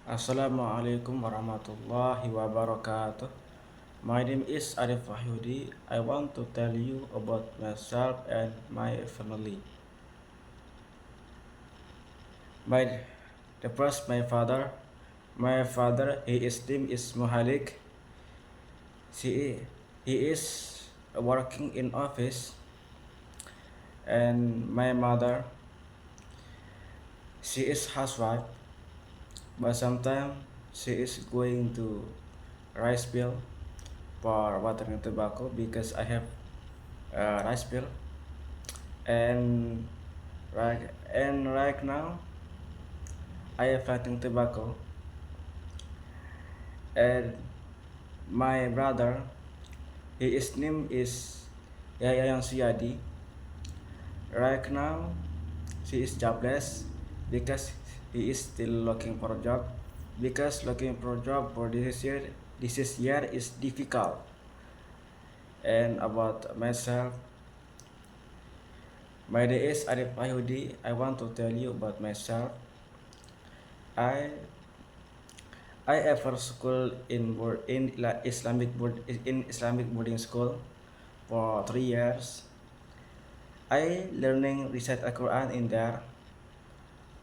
Assalamualaikum warahmatullahi wabarakatuh. My name is Arif Wahyudi. I want to tell you about myself and my family. My the first my father. My father his name is Muhalik. He, he is working in office, and my mother she is housewife, but sometimes she is going to rice mill for watering tobacco because I have rice mill. And right and right now I am planting tobacco, and my brother his name is Yayang Suyadi. Right now he is jobless because he is still looking for a job, because looking for a job for this year is difficult. And about myself, my name is Arif Ayudi. I want to tell you about myself. I I ever school in Islamic boarding school for 3 years. I learning recite Al Quran in there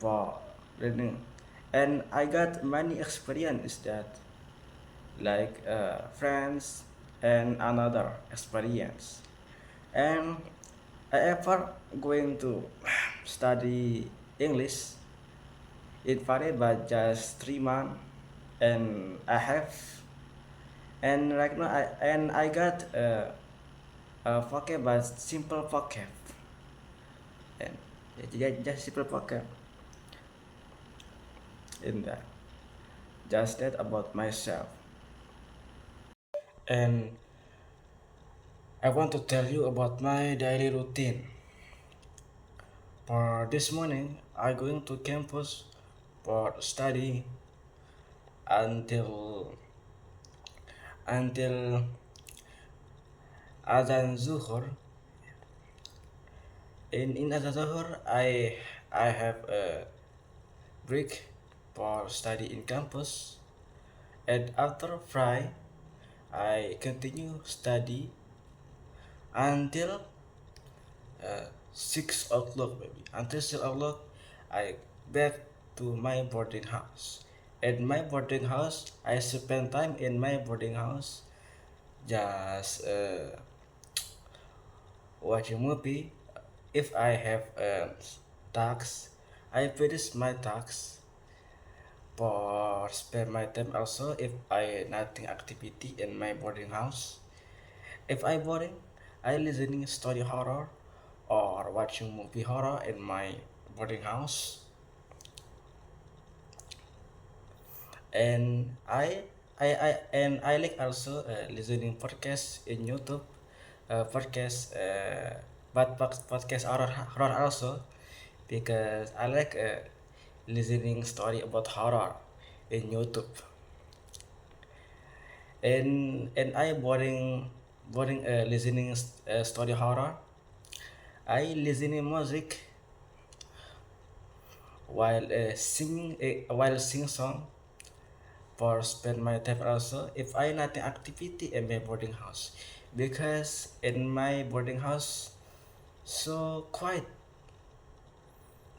for learning, and I got many experience that like friends and another experience. And I ever going to study English. It varied by just 3 months, and I have and right now I got a vocab, but simple vocab, and just simple vocab in that. Just that about myself. And I want to tell you about my daily routine. For this morning, I going to campus for study until until Azan Zuhur. In Azan Zuhur, I have a break for study in campus, and after Friday, I continue study until 6 o'clock, maybe until 6 o'clock. I back to my boarding house. At my boarding house, I spend time in my boarding house, just watching movie. If I have tasks, I finish my tasks for spend my time. Also, if I nothing activity in my boarding house, if I boring, I listening story horror or watching movie horror in my boarding house. And I like also listening podcast in YouTube, podcast, but podcast horror also, because I like listening story about horror in YouTube. And I boring listening story horror. I listening music while sing song for spend my time also if I nothing activity in my boarding house, because in my boarding house so quiet,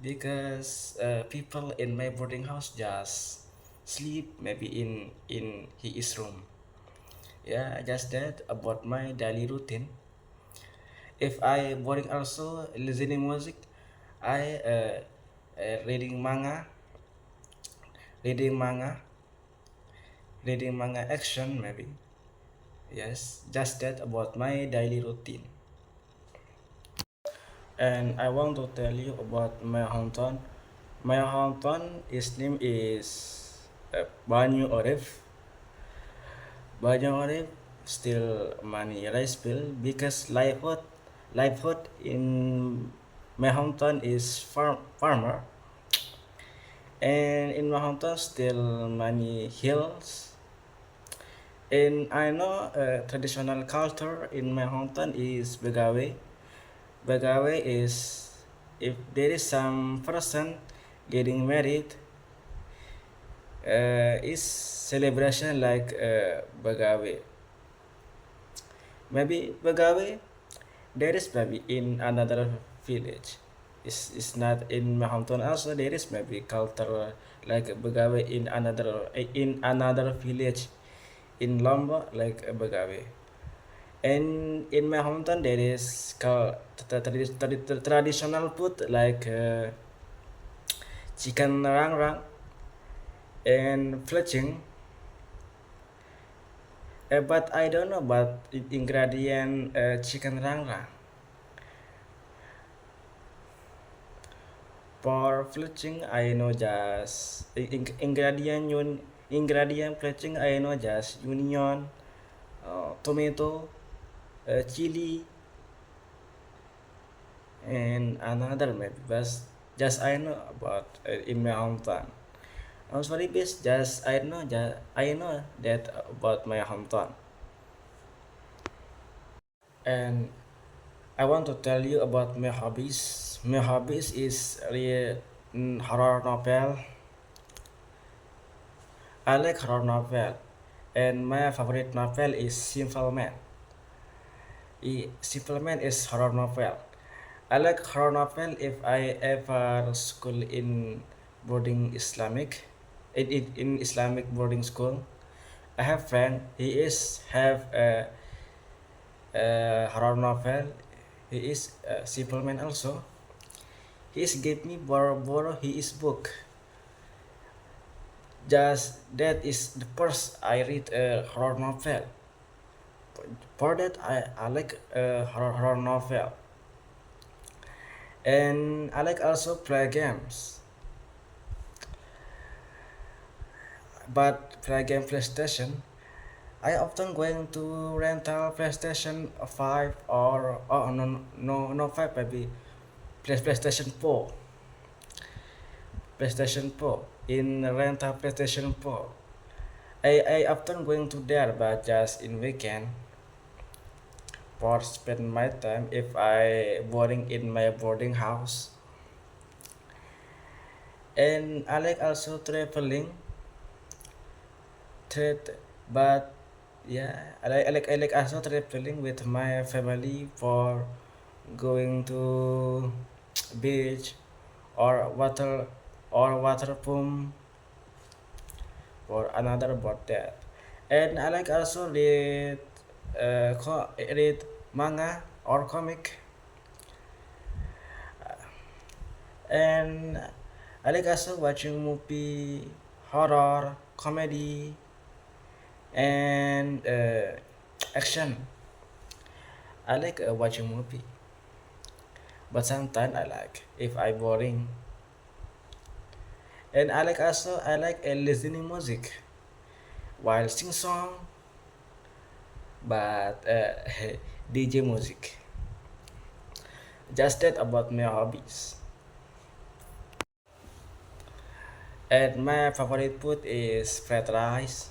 because people in my boarding house just sleep maybe in his room. Yeah, just that about my daily routine. If I boring also listening music, I reading manga, reading manga, reading manga action maybe. Yes, just that about my daily routine. And I want to tell you about my hometown. My hometown, his name is Banyu Orif. Banyu Orif still money rice bill, because livelihood in my hometown is farmer, and in my hometown still many hills. And I know traditional culture in my hometown is Begawe. Begawe is if there is some person getting married, is celebration like Bagawe. Maybe Bagawe there is maybe in another village. It's not in my hometown. Also, there is maybe culture like Bagawe in another village in Lombok like Bagawe. And in my hometown there is traditional food like chicken rangrang and fletching. But I don't know about ingredient chicken rangrang. For fletching, I know just ingredient fletching. I know just onion, tomato, chili, and another maybe. But just I know about in my hometown. I'm sorry, best. Just I know that about my hometown, and I want to tell you about my hobbies. My hobbies is read horror novel. I like horror novel, and my favorite novel is Simple Man. Simple Man is horror novel. I like horror novel if I ever school in boarding Islamic, in Islamic boarding school. I have friend. He is have a horror novel. He is a Simple Man also. He is give me borrow his book. Just that is the first I read a horror novel. For that I like a horror novel, and I like also play games. But play game PlayStation, I often going to rental PlayStation 5 or oh no 5 maybe PlayStation 4. PlayStation 4 in rental PlayStation 4. I often going to there but just in weekend for spend my time if I boarding in my boarding house. And I like also traveling trade but yeah I like also traveling with my family for going to beach or water pump or another about that. And I like also read manga or comic. And I like also watching movie, horror, comedy, and action. I like watching movie, but sometimes I like if I boring. And I like listening music while sing song, but DJ music. Just that about my hobbies. And my favorite food is fried rice.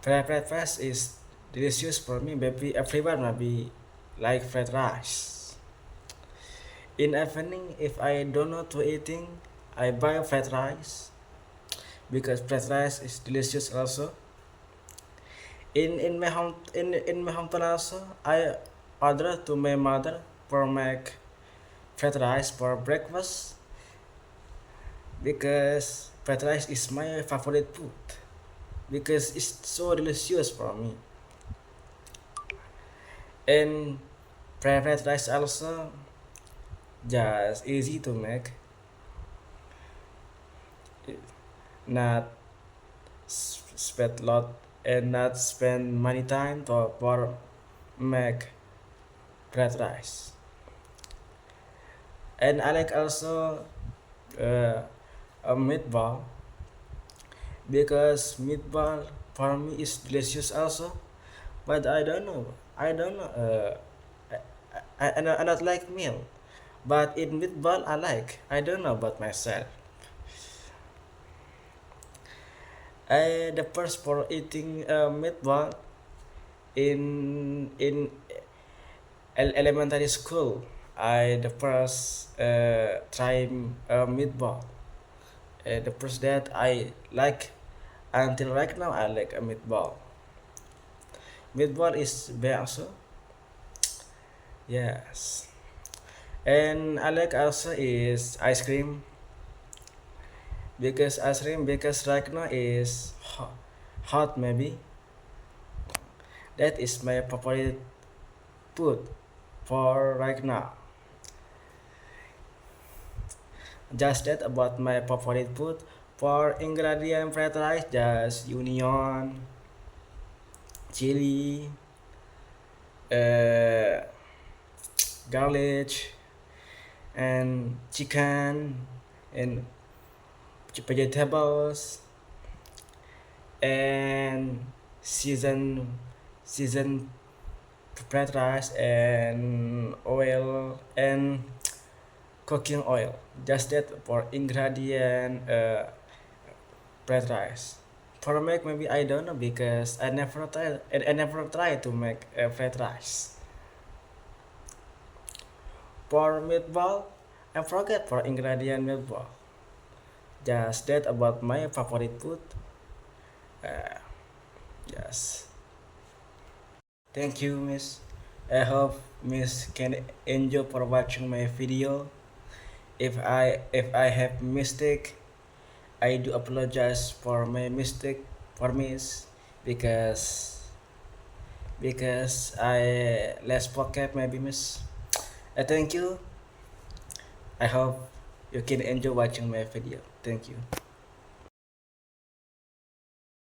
Fried rice is delicious for me. Maybe everyone maybe like fried rice. In evening, if I don't know to eating, I buy fried rice because fried rice is delicious also. In my hometown also, I order to my mother for make fried rice for breakfast because fried rice is my favorite food because it's so delicious for me. And fried rice also just easy to make, not spend lot and not spend money time for make fried rice. And I like also uh, a meatball because meatball for me is delicious also. But I don't know. I not like meal, but in meatball I like. I don't know about myself. I the first for eating meatball in elementary school. I the first try meatball. The first that I like until right now I like a meatball. Meatball is best. Yes. And I like also is ice cream because ice cream because right now is hot maybe. That is my favorite food for right now. Just that about my favorite food. For ingredient fried rice, just onion, chili, uh, garlic, and chicken, and vegetables, and season season fried rice and oil and cooking oil. Just that for ingredient fried rice. For make maybe I don't know because I never tried to make fried rice. For meatball, I forget for ingredient meatball. Just that about my favorite food. Uh, yes. Thank you, Miss. I hope Miss can enjoy for watching my video. If I have mistake, I do apologize for my mistake for Miss because I less pocket maybe Miss. Thank you. I hope you can enjoy watching my video. Thank you.